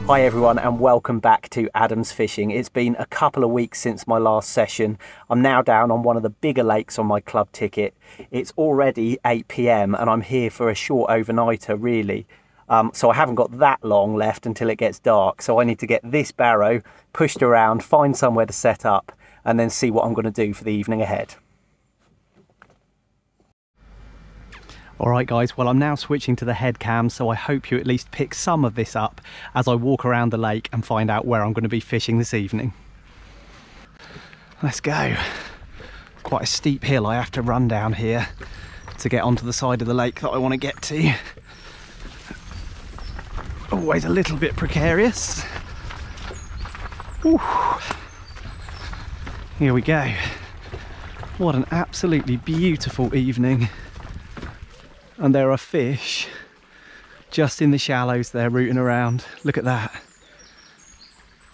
Hi everyone and welcome back to Adam's Fishing. It's been a couple of weeks since my last session. I'm now down on one of the bigger lakes on my club ticket. It's already 8 PM and I'm here for a short overnighter really. So I haven't got that long left until it gets dark. So I need to get this barrow pushed around, find somewhere to set up and then see what I'm going to do for the evening ahead. Alright guys, well I'm now switching to the head cam, so I hope you at least pick some of this up as I walk around the lake and find out where I'm going to be fishing this evening. Let's go. Quite a steep hill I have to run down here to get onto the side of the lake that I want to get to. Always a little bit precarious. Whew. Here we go. What an absolutely beautiful evening. And there are fish just in the shallows there rooting around. Look at that.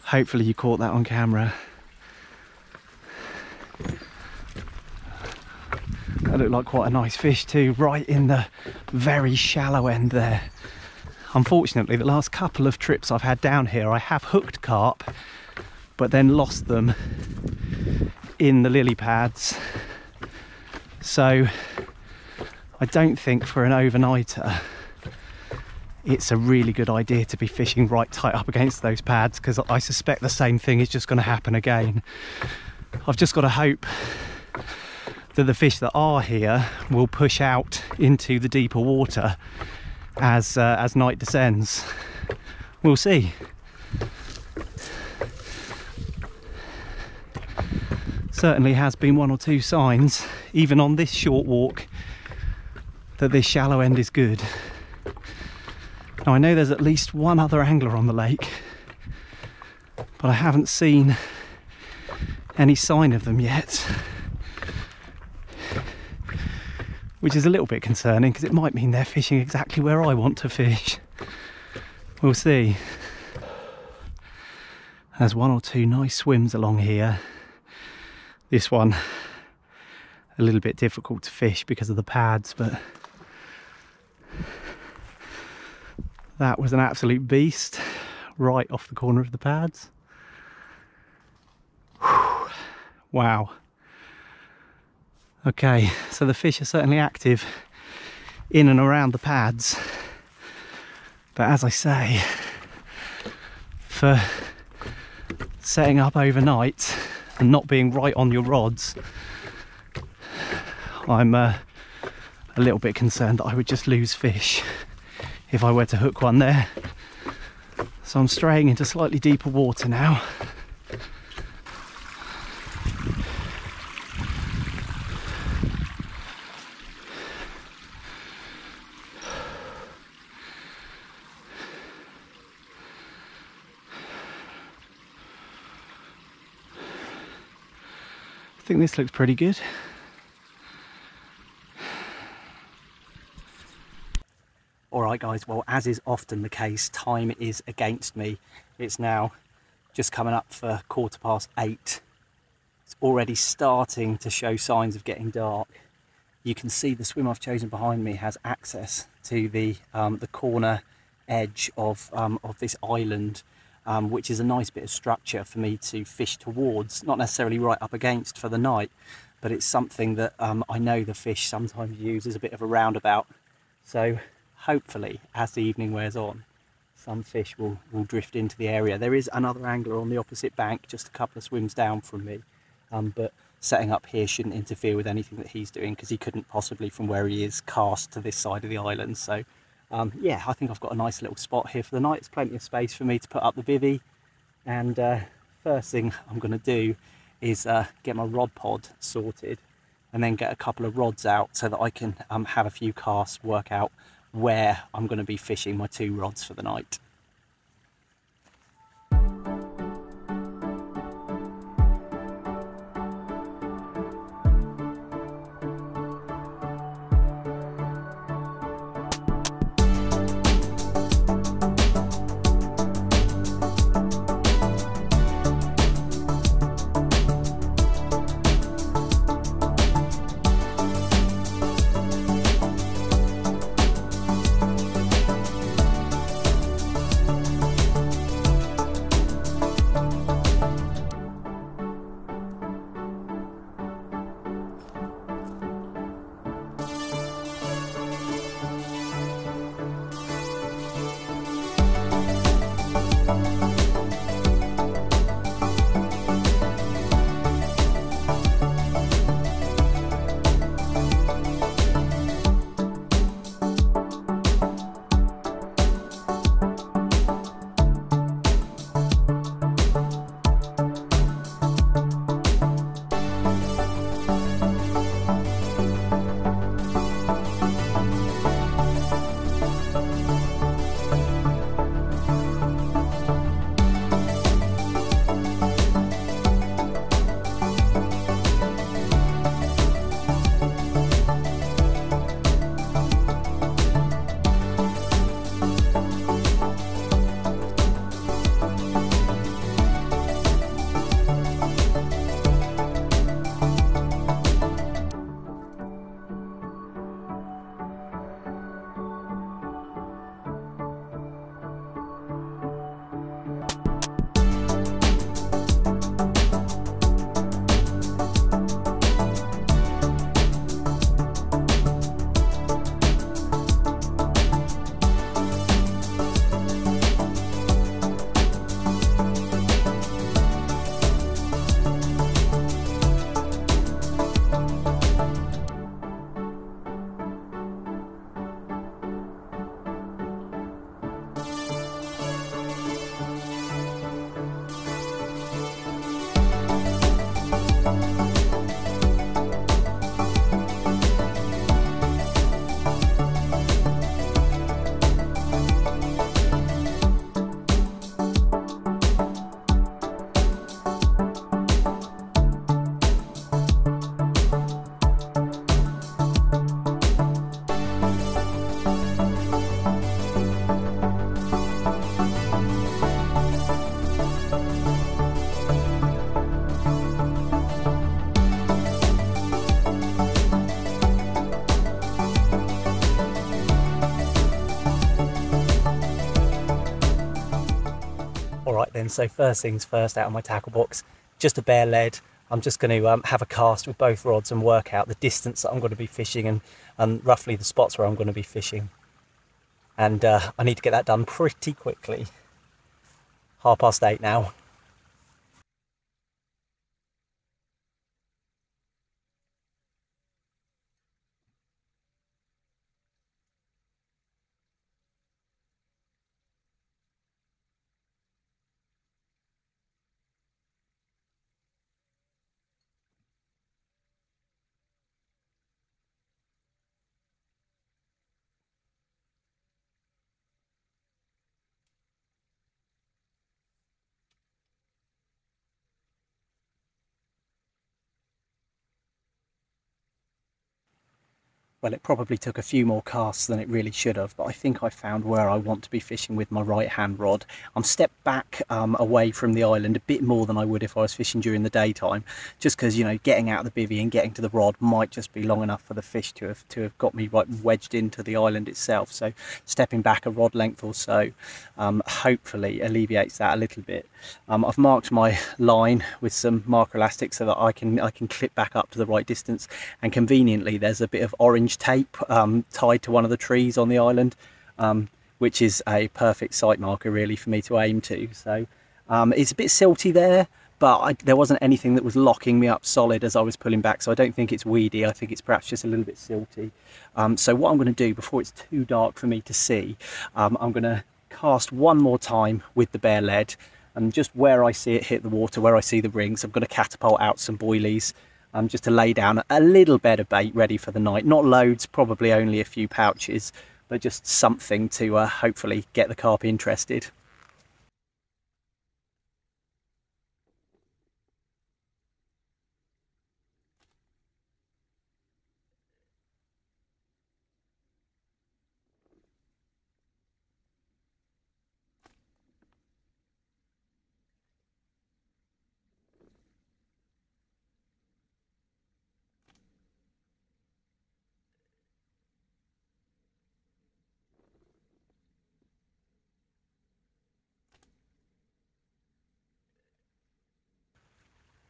Hopefully you caught that on camera. That looked like quite a nice fish too, right in the very shallow end there. Unfortunately, the last couple of trips I've had down here, I have hooked carp, but then lost them in the lily pads. So I don't think for an overnighter it's a really good idea to be fishing right tight up against those pads, because I suspect the same thing is just going to happen again. I've just got to hope that the fish that are here will push out into the deeper water as night descends. We'll see. Certainly has been one or two signs, even on this short walk, that this shallow end is good. Now I know there's at least one other angler on the lake, but I haven't seen any sign of them yet, which is a little bit concerning because it might mean they're fishing exactly where I want to fish. We'll see. There's one or two nice swims along here. This one a little bit difficult to fish because of the pads, but that was an absolute beast right off the corner of the pads. Whew. Wow. Okay, so the fish are certainly active in and around the pads, but as I say, for setting up overnight and not being right on your rods, I'm a little bit concerned that I would just lose fish if I were to hook one there. So I'm straying into slightly deeper water now. I think this looks pretty good. Alright guys, well as is often the case, time is against me. It's now just coming up for 8:15. It's already starting to show signs of getting dark. You can see the swim I've chosen behind me has access to the corner edge of this island, which is a nice bit of structure for me to fish towards, not necessarily right up against for the night, but it's something that I know the fish sometimes use as a bit of a roundabout. So hopefully as the evening wears on, some fish will drift into the area. There is another angler on the opposite bank, just a couple of swims down from me, but setting up here shouldn't interfere with anything that he's doing, because he couldn't possibly from where he is cast to this side of the island. So yeah, I think I've got a nice little spot here for the night. There's plenty of space for me to put up the bivvy, and first thing I'm going to do is get my rod pod sorted and then get a couple of rods out so that I can have a few casts, work out where I'm going to be fishing my 2 rods for the night. then. So first things first, out of my tackle box, just a bare lead. I'm just going to have a cast with both rods and work out the distance that I'm going to be fishing and roughly the spots where I'm going to be fishing. And I need to get that done pretty quickly. 8:30 now. Well, it probably took a few more casts than it really should have, but I think I found where I want to be fishing with my right hand rod. I'm stepped back away from the island a bit more than I would if I was fishing during the daytime, just because, you know, getting out of the bivvy and getting to the rod might just be long enough for the fish to have got me right wedged into the island itself. So stepping back a rod length or so hopefully alleviates that a little bit. I've marked my line with some marker elastic so that I can clip back up to the right distance, and conveniently there's a bit of orange tape tied to one of the trees on the island, which is a perfect sight marker really for me to aim to. So it's a bit silty there, but there wasn't anything that was locking me up solid as I was pulling back, so I don't think it's weedy. I think it's perhaps just a little bit silty. So what I'm going to do before it's too dark for me to see, I'm going to cast one more time with the bare lead, and just where I see it hit the water, where I see the rings, I'm going to catapult out some boilies just to lay down a little bed of bait ready for the night. Not loads, probably only a few pouches, but just something to hopefully get the carp interested.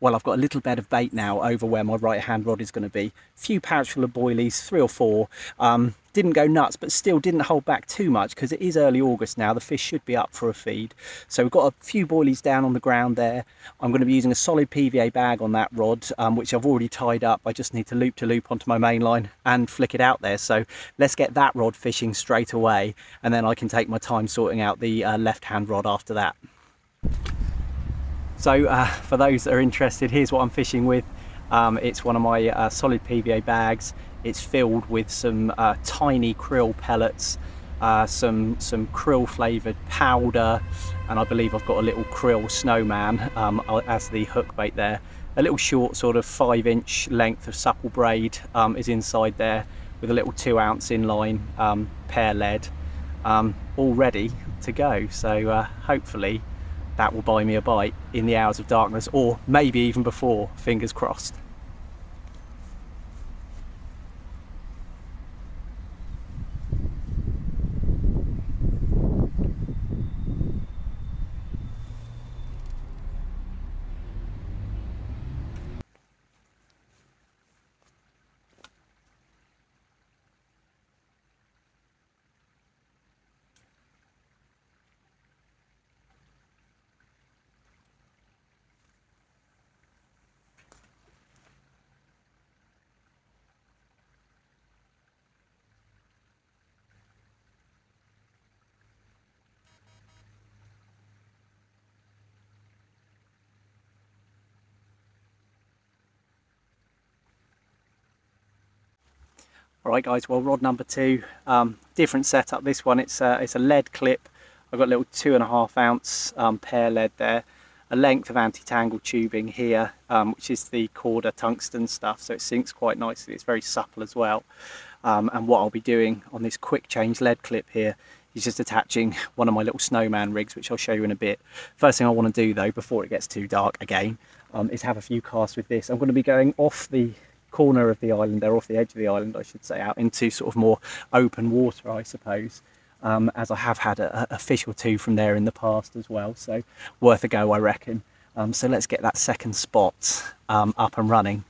Well, I've got a little bed of bait now over where my right hand rod is going to be. A few pouch full of boilies, 3 or 4. Didn't go nuts, but still didn't hold back too much because it is early August now. The fish should be up for a feed. So we've got a few boilies down on the ground there. I'm going to be using a solid PVA bag on that rod, which I've already tied up. I just need to loop onto my main line and flick it out there. So let's get that rod fishing straight away, and then I can take my time sorting out the left hand rod after that. So for those that are interested, here's what I'm fishing with. It's one of my solid PVA bags. It's filled with some tiny krill pellets, some krill flavoured powder, and I believe I've got a little krill snowman as the hook bait there. A little short sort of 5-inch length of supple braid is inside there, with a little 2-ounce inline pear lead, all ready to go. So hopefully that will buy me a bite in the hours of darkness, or maybe even before, fingers crossed. Alright guys, well, rod number 2, different setup. This one, it's a lead clip. I've got a little 2.5-ounce pear lead there, a length of anti-tangle tubing here, which is the Corda tungsten stuff, so it sinks quite nicely. It's very supple as well. And what I'll be doing on this quick change lead clip here is just attaching one of my little snowman rigs, which I'll show you in a bit. First thing I want to do though, before it gets too dark again, is have a few casts with this. I'm going to be going off the corner of the island there, off the edge of the island I should say, out into sort of more open water I suppose. as I have had a fish or two from there in the past as well, so worth a go, I reckon. So let's get that second spot up and running.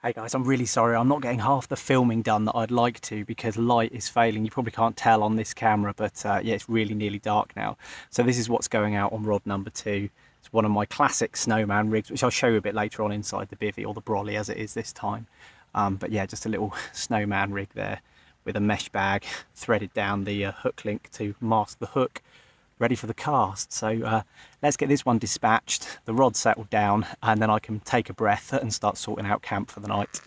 Hey guys, I'm really sorry, I'm not getting half the filming done that I'd like to because light is failing. You probably can't tell on this camera, but yeah, it's really nearly dark now. So this is what's going out on rod number 2. It's one of my classic snowman rigs, which I'll show you a bit later on inside the bivvy, or the brolly as it is this time. But yeah, just a little snowman rig there with a mesh bag threaded down the hook link to mask the hook, ready for the cast. So let's get this one dispatched, the rod settled down, and then I can take a breath and start sorting out camp for the night.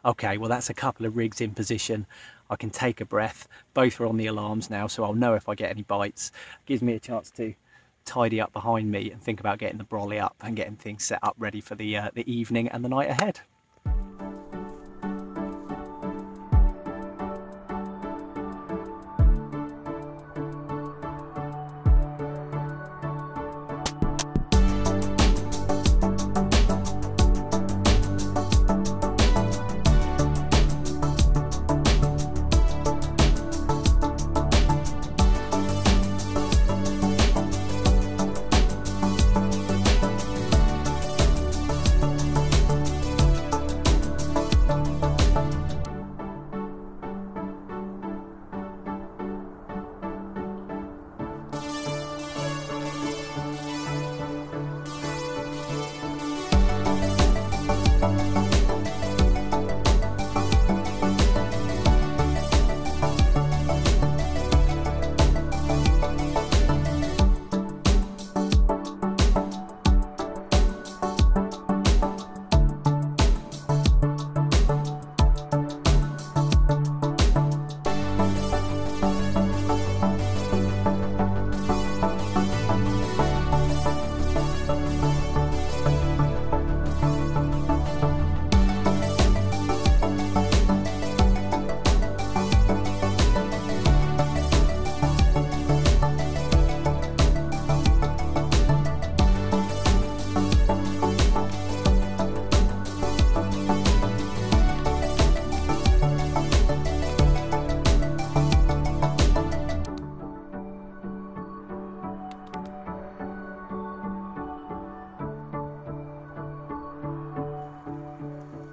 Okay, well that's a couple of rigs in position. I can take a breath. Both are on the alarms now, so I'll know if I get any bites. Gives me a chance to tidy up behind me and think about getting the brolly up and getting things set up ready for the evening and the night ahead.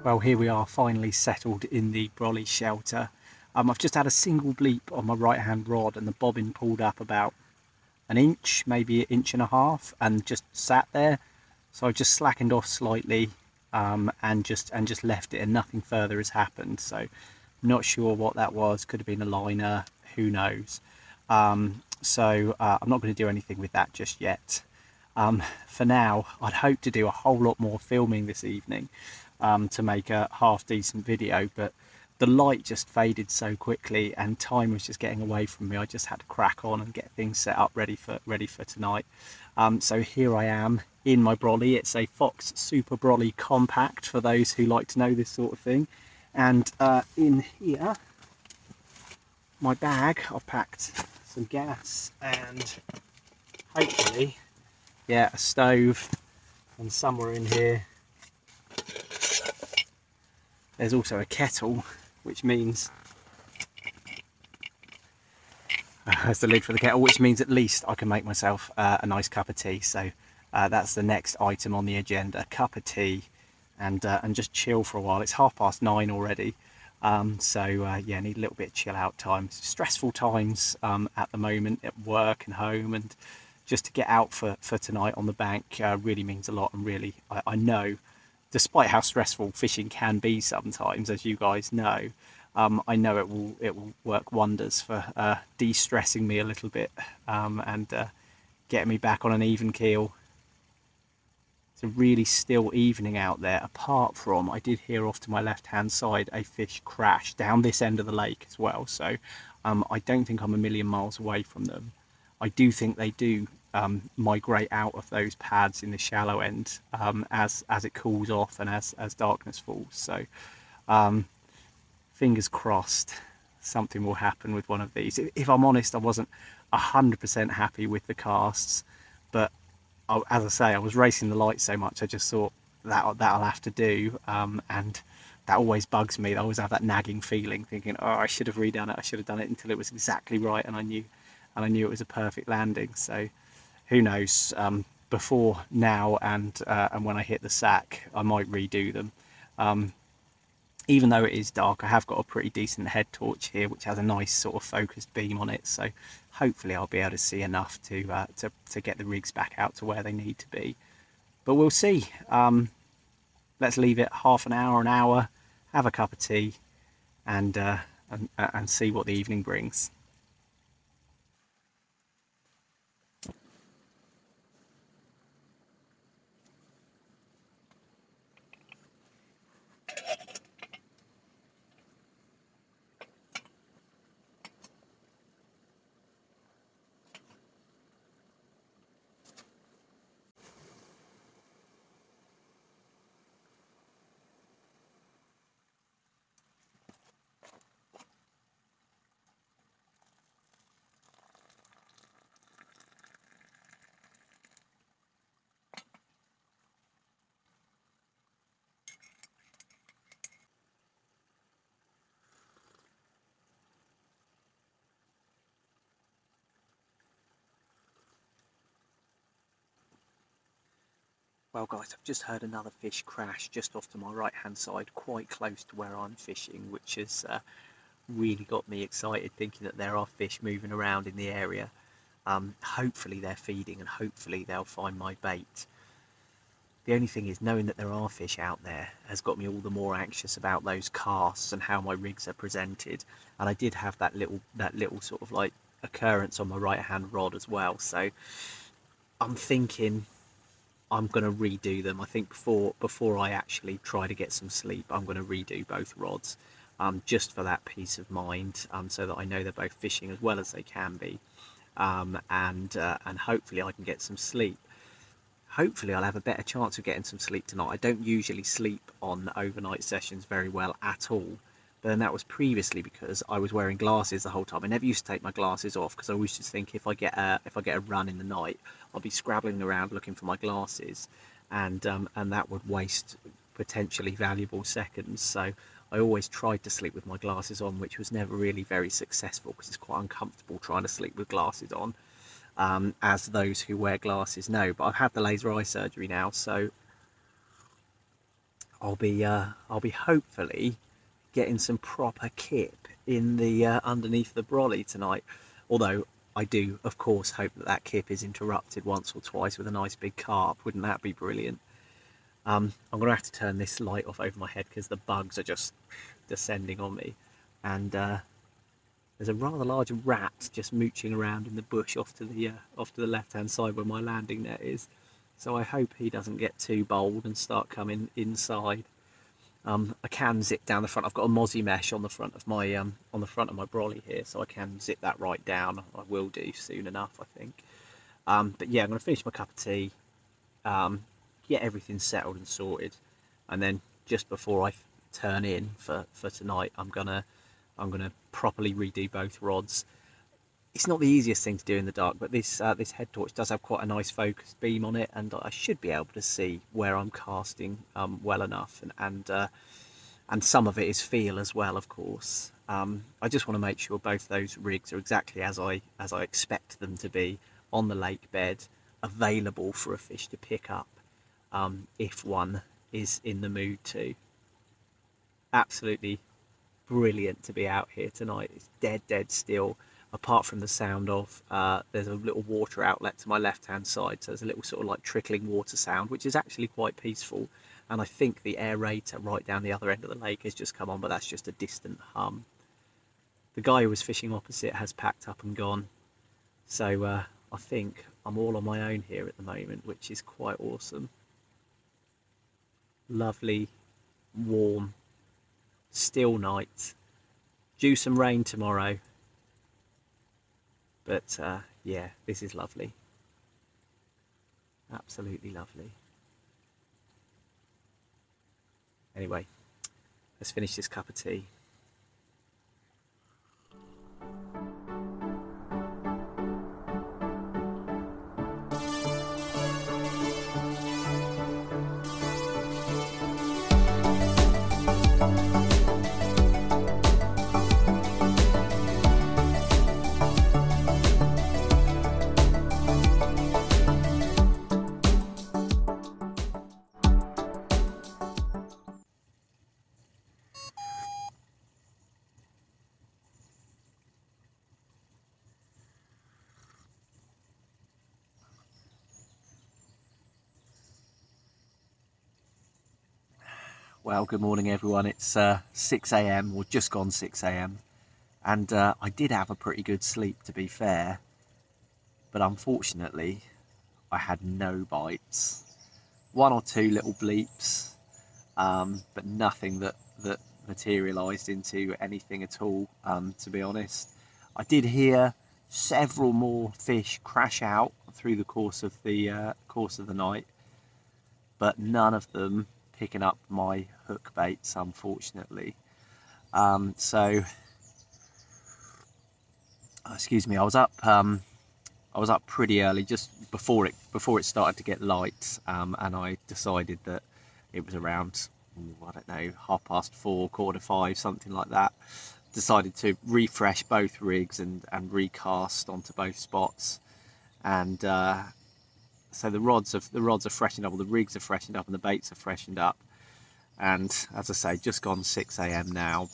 Well, here we are, finally settled in the brolly shelter. I've just had a single bleep on my right hand rod and the bobbin pulled up about an inch, maybe an inch and a half, and just sat there. So I've just slackened off slightly and just left it, and nothing further has happened. So not sure what that was. Could have been a liner, who knows. I'm not going to do anything with that just yet. For now, I'd hope to do a whole lot more filming this evening to make a half decent video, but the light just faded so quickly and time was just getting away from me. I just had to crack on and get things set up ready for tonight. So here I am in my brolly. It's a Fox Super Brolly Compact for those who like to know this sort of thing. And in here, my bag, I've packed some gas and hopefully, yeah, a stove, and somewhere in here there's also a kettle, which means that's the lid for the kettle, which means at least I can make myself a nice cup of tea. So that's the next item on the agenda, cup of tea, and just chill for a while. It's 9:30 already, so yeah, need a little bit of chill out time. Stressful times at the moment at work and home, and just to get out for tonight on the bank really means a lot. And really, I know, despite how stressful fishing can be sometimes, as you guys know, I know it will work wonders for de-stressing me a little bit and getting me back on an even keel. It's a really still evening out there, apart from I did hear off to my left hand side a fish crash down this end of the lake as well. So I don't think I'm a million miles away from them. I do think they do migrate out of those pads in the shallow end as it cools off and as darkness falls. So fingers crossed something will happen with one of these. If I'm honest, I wasn't 100% happy with the casts, but as I say, I was racing the light so much, I just thought that'll have to do, and that always bugs me. I always have that nagging feeling, thinking, oh, I should have redone it, I should have done it until it was exactly right, and I knew it was a perfect landing. So who knows, before now and when I hit the sack, I might redo them. Even though it is dark, I have got a pretty decent head torch here, which has a nice sort of focused beam on it. So hopefully I'll be able to see enough to get the rigs back out to where they need to be. But we'll see. Let's leave it half an hour, have a cup of tea, and see what the evening brings. Well guys, I've just heard another fish crash just off to my right hand side, quite close to where I'm fishing, which has really got me excited, thinking that there are fish moving around in the area. Hopefully they're feeding and hopefully they'll find my bait. The only thing is, knowing that there are fish out there has got me all the more anxious about those casts and how my rigs are presented. And I did have that little sort of like occurrence on my right hand rod as well, so I'm thinking I'm going to redo them. I think before I actually try to get some sleep, I'm going to redo both rods, just for that peace of mind, so that I know they're both fishing as well as they can be, and hopefully I can get some sleep. Hopefully I'll have a better chance of getting some sleep tonight. I don't usually sleep on overnight sessions very well at all, but then that was previously because I was wearing glasses the whole time. I never used to take my glasses off because I always just think if I get a run in the night, I'll be scrabbling around looking for my glasses, and that would waste potentially valuable seconds. So I always tried to sleep with my glasses on, which was never really very successful because it's quite uncomfortable trying to sleep with glasses on, as those who wear glasses know. But I've had the laser eye surgery now, so I'll be hopefully getting some proper kip in the underneath the brolly tonight. Although I do of course hope that kip is interrupted once or twice with a nice big carp. Wouldn't that be brilliant? I'm gonna have to turn this light off over my head because the bugs are just descending on me, and there's a rather large rat just mooching around in the bush off to the left hand side where my landing net is. So I hope he doesn't get too bold and start coming inside. I can zip down the front. I've got a mozzie mesh on the front of my brolly here, so I can zip that right down. I will do soon enough, I think. But yeah, I'm going to finish my cup of tea, get everything settled and sorted, and then just before I turn in for tonight, I'm gonna properly redo both rods. It's not the easiest thing to do in the dark, but this head torch does have quite a nice focused beam on it, and I should be able to see where I'm casting well enough, and some of it is feel as well, of course. I just want to make sure both those rigs are exactly as I expect them to be on the lake bed, available for a fish to pick up if one is in the mood to. Absolutely brilliant to be out here tonight. It's dead still, apart from the sound of there's a little water outlet to my left hand side, so there's a little sort of like trickling water sound, which is actually quite peaceful. And I think the aerator right down the other end of the lake has just come on, but that's just a distant hum. The guy who was fishing opposite has packed up and gone, so I think I'm all on my own here at the moment, which is quite awesome. Lovely, warm, still night. Due some rain tomorrow, but yeah, this is lovely. Absolutely lovely. Anyway, let's finish this cup of tea. Well, good morning everyone. It's 6 a.m. or just gone 6 a.m. and I did have a pretty good sleep, to be fair, but unfortunately I had no bites. One or two little bleeps, but nothing that materialised into anything at all, to be honest. I did hear several more fish crash out through the course of the night, but none of them picking up my hook baits, unfortunately. So excuse me, I was up pretty early, just before it started to get light, and I decided that it was around, I don't know, 4:30, 4:45, something like that. Decided to refresh both rigs and recast onto both spots, and so the rods are freshened up, or the rigs are freshened up, and the baits are freshened up. And as I say, just gone 6 a.m. now.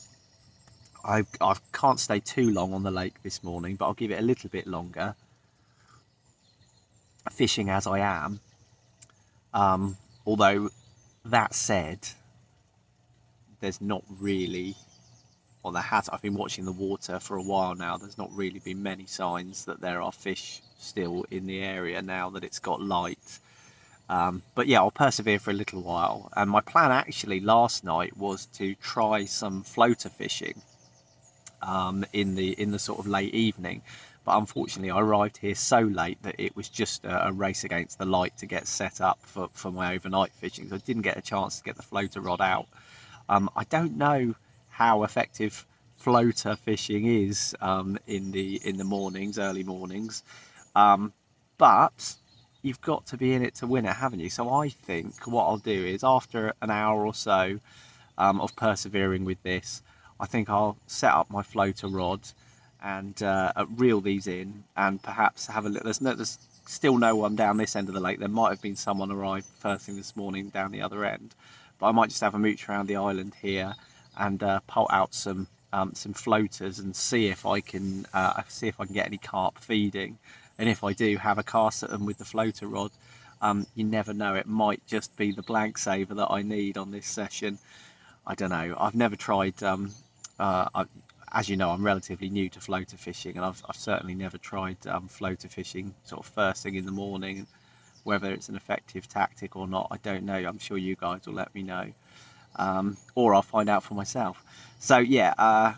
I can't stay too long on the lake this morning, but I'll give it a little bit longer, fishing as I am. Although that said, there's not really, well, there has, I've been watching the water for a while now, there's not really been many signs that there are fish still in the area now that it's got light. But yeah, I'll persevere for a little while. And my plan actually last night was to try some floater fishing in the sort of late evening, but unfortunately I arrived here so late that it was just a race against the light to get set up for my overnight fishing, so I didn't get a chance to get the floater rod out. I don't know how effective floater fishing is in the mornings, early mornings, but you've got to be in it to win it, haven't you? So I think what I'll do is, after an hour or so of persevering with this, I think I'll set up my floater rod and reel these in, and perhaps have a look. There's still no one down this end of the lake. There might have been someone arrived first thing this morning down the other end, but I might just have a mooch around the island here and pull out some floaters and see if I can get any carp feeding. And if I do, have a cast at them with the floater rod. You never know, it might just be the blank saver that I need on this session. I don't know, I've never tried, as you know, I'm relatively new to floater fishing, and I've certainly never tried floater fishing sort of first thing in the morning Whether it's an effective tactic or not, I don't know. I'm sure you guys will let me know, or I'll find out for myself. So yeah,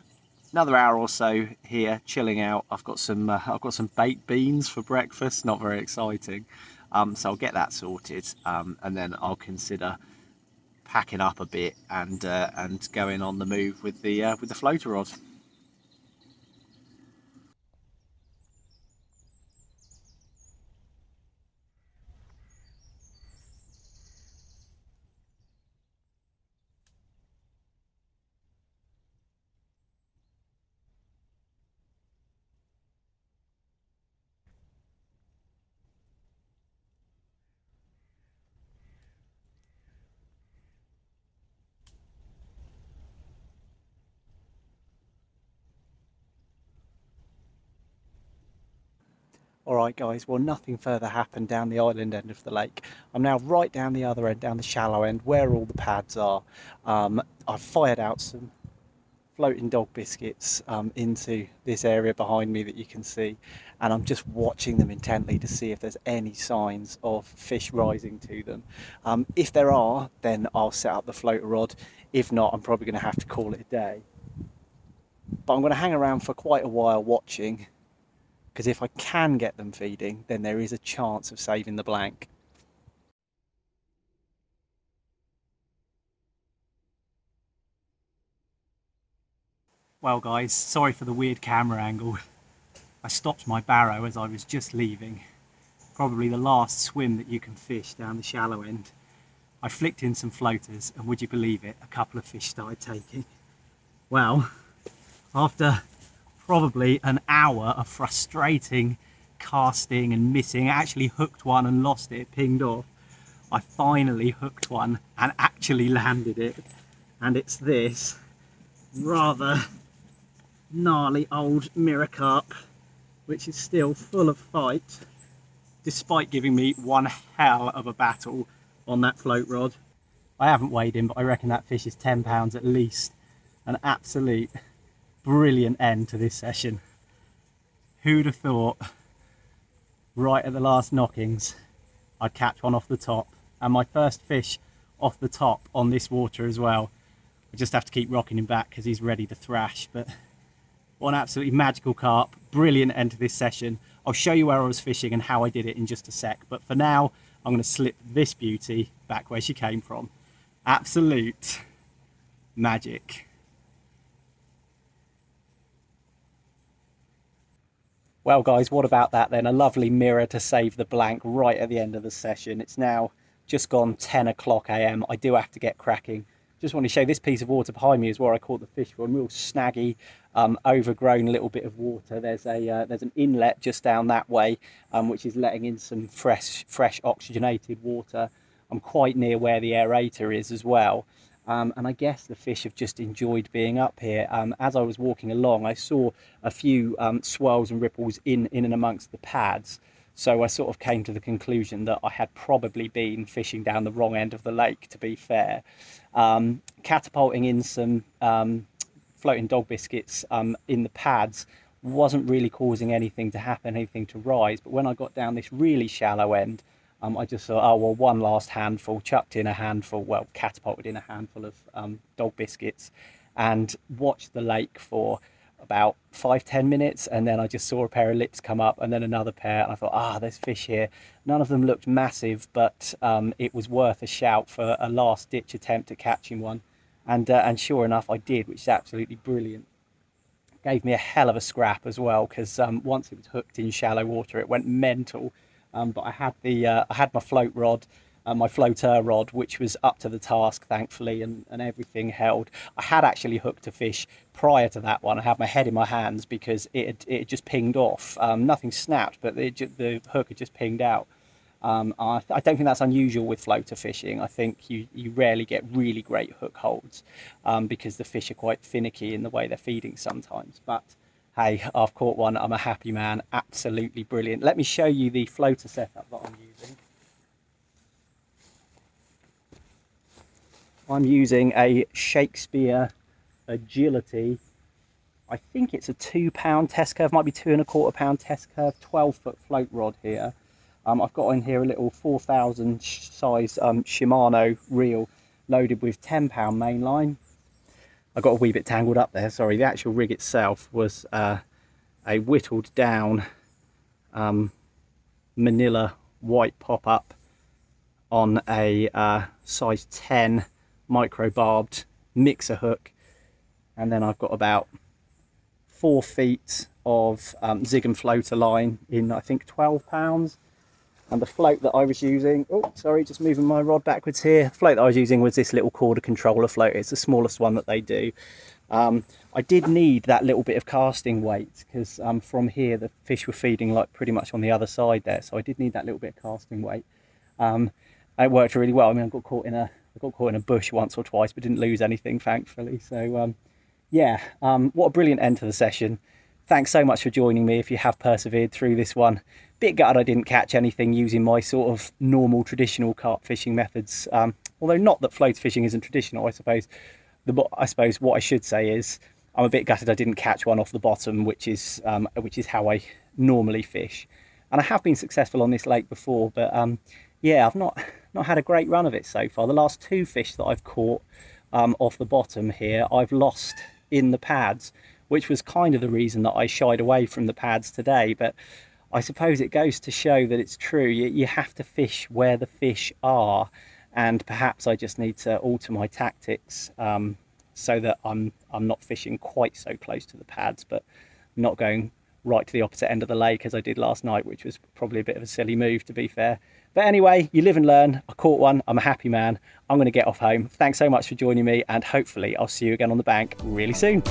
another hour or so here chilling out. I've got some baked beans for breakfast. Not very exciting, so I'll get that sorted, and then I'll consider packing up a bit and going on the move with the floater rod. Alright guys, well nothing further happened down the island end of the lake. I'm now right down the other end, down the shallow end, where all the pads are. I've fired out some floating dog biscuits into this area behind me that you can see, and I'm just watching them intently to see if there's any signs of fish rising to them. If there are, then I'll set up the floater rod. If not, I'm probably going to have to call it a day. But I'm going to hang around for quite a while watching, because if I can get them feeding, then there is a chance of saving the blank. Well guys, sorry for the weird camera angle. I stopped my barrow as I was just leaving. Probably the last swim that you can fish down the shallow end. I flicked in some floaters, and would you believe it, a couple of fish started taking. Well, after probably an hour of frustrating casting and missing, I actually hooked one and lost it, pinged off. I finally hooked one and actually landed it, and it's this rather gnarly old mirror carp, which is still full of fight despite giving me one hell of a battle on that float rod. I haven't weighed him, but I reckon that fish is 10 pounds at least. An absolute brilliant end to this session. Who'd have thought right at the last knockings I'd catch one off the top, and my first fish off the top on this water as well. I just have to keep rocking him back because he's ready to thrash. But what an absolutely magical carp. Brilliant end to this session. I'll show you where I was fishing and how I did it in just a sec, but for now I'm going to slip this beauty back where she came from. Absolute magic. Well guys, what about that then? A lovely mirror to save the blank right at the end of the session. It's now just gone 10 o'clock AM. I do have to get cracking. Just want to show this piece of water behind me is where I caught the fish from. Real snaggy, overgrown little bit of water. There's an inlet just down that way, which is letting in some fresh oxygenated water. I'm quite near where the aerator is as well. And I guess the fish have just enjoyed being up here. As I was walking along, I saw a few swirls and ripples in and amongst the pads. So I sort of came to the conclusion that I had probably been fishing down the wrong end of the lake, to be fair. Catapulting in some floating dog biscuits in the pads wasn't really causing anything to happen, anything to rise. But when I got down this really shallow end, I just thought, oh, well, one last handful, chucked in a handful, well, catapulted in a handful of dog biscuits, and watched the lake for about 5-10 minutes, and then I just saw a pair of lips come up and then another pair, and I thought, ah, there's fish here. None of them looked massive, but it was worth a shout for a last ditch attempt at catching one, and sure enough I did, which is absolutely brilliant. Gave me a hell of a scrap as well, because once it was hooked in shallow water it went mental. But I had my float rod, my floater rod, which was up to the task, thankfully, and everything held. I had actually hooked a fish prior to that one. I had my head in my hands because it had just pinged off. Nothing snapped, but the hook had just pinged out. I don't think that's unusual with floater fishing. I think you rarely get really great hook holds because the fish are quite finicky in the way they're feeding sometimes. But hey, I've caught one. I'm a happy man. Absolutely brilliant. Let me show you the floater setup that I'm using. I'm using a Shakespeare Agility. I think it's a £2 test curve, might be £2¼ test curve, 12-foot float rod here. I've got in here a little 4000 size Shimano reel loaded with 10-pound mainline. I got a wee bit tangled up there, sorry. The actual rig itself was a whittled down Manila white pop-up on a size 10 micro barbed mixer hook, and then I've got about 4 feet of zig and floater line in, I think, 12 pounds. And the float that I was using, oh sorry, just moving my rod backwards here, the float that I was using was this little quarter controller float. It's the smallest one that they do. I did need that little bit of casting weight because from here the fish were feeding like pretty much on the other side there, so I did need that little bit of casting weight. And it worked really well. I mean, I got caught in a bush once or twice, but didn't lose anything, thankfully. So yeah, what a brilliant end to the session. Thanks so much for joining me if you have persevered through this one. Bit gutted I didn't catch anything using my sort of normal traditional carp fishing methods, although not that float fishing isn't traditional, I suppose. I suppose what I should say is I'm a bit gutted I didn't catch one off the bottom, which is how I normally fish. And I have been successful on this lake before, but yeah, I've not had a great run of it so far. The last 2 fish that I've caught off the bottom here, I've lost in the pads, which was kind of the reason that I shied away from the pads today. But I suppose it goes to show that it's true. You have to fish where the fish are, and perhaps I just need to alter my tactics so that I'm not fishing quite so close to the pads, but not going right to the opposite end of the lake as I did last night, which was probably a bit of a silly move, to be fair. But anyway, you live and learn. I caught one. I'm a happy man. I'm going to get off home. Thanks so much for joining me, and hopefully I'll see you again on the bank really soon.